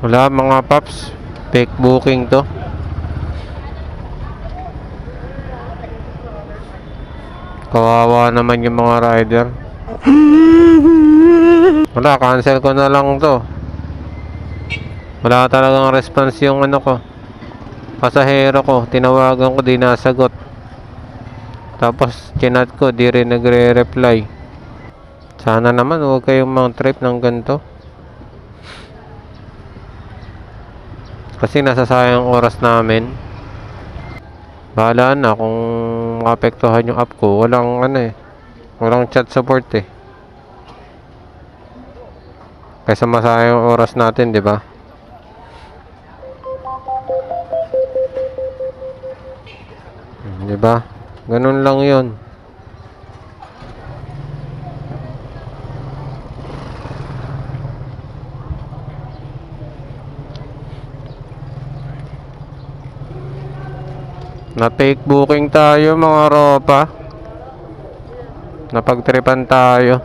Wala mga paps, fake booking to. Kawawa naman yung mga rider. Wala, cancel ko na lang to. Wala talagang response yung ano ko, pasahero ko. Tinawagan ko, di nasagot. Tapos chinat ko, di rin nagre-reply. Sana naman huwag kayong mga trip ng ganito, kasi nasasayang oras namin. Bahala na kung maapektuhan yung app ko. Walang ano eh, walang chat support eh. Kaysa masayang oras natin, di ba? Di ba? Ganun lang 'yon. Na fake booking tayo mga ropa. Napagtripan tayo.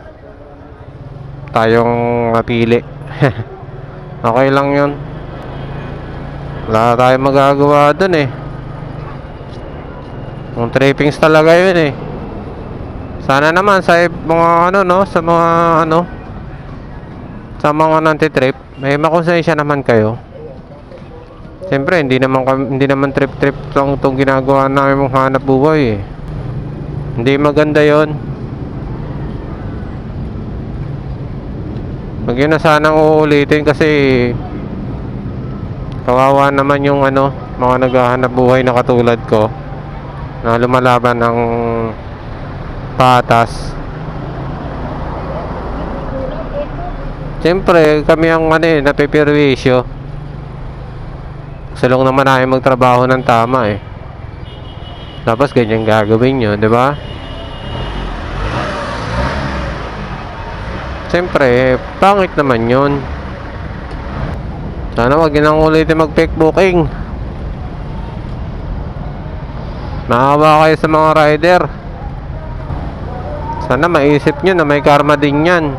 Tayong napili. Okay lang 'yon. Wala tayong magagawa dun eh. Yung trippings talaga yun eh. Sana naman sa mga ano no, sa mga ano, sa mga nanti-trip, may makonsensya naman kayo. Siyempre, hindi naman trip-trip lang itong ginagawa namin mong hanap buhay eh. Hindi maganda yon. Huwag yun na sanang uulitin kasi kawawa naman yung ano, mga naghahanap buhay na katulad ko, na lumalaban ng patas. Siyempre, kami ang ano eh, napipirwisyo. Salong naman namin magtrabaho ng tama eh. Tapos ganyan gagawin nyo, di ba? Siyempre, pangit naman yun. Sana wag nang ulitin mag-fake booking. Maawa kayo sa mga rider. Sana maisip nyo na may karma din yan.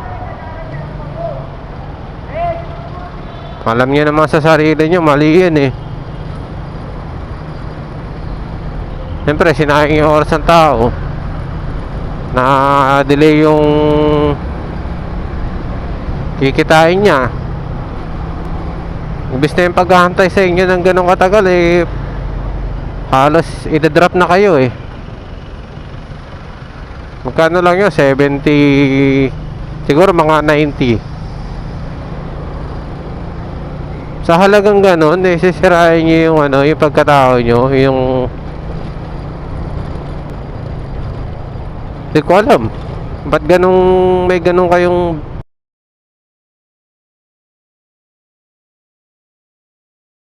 Alam nyo naman sa sarili nyo, mali yan eh. Siyempre, sinayang yung oras ng tao. Na-delay yung kikitain niya. Ibig na yung paghahantay sa inyo ng ganong katagal eh, halos idadrop na kayo eh. Magkano lang yun? 70, siguro mga 90. Sa halagang ganon eh, sisirain nyo yung ano, yung pagkatao nyo, yung di ko alam ba't ganong may ganong kayong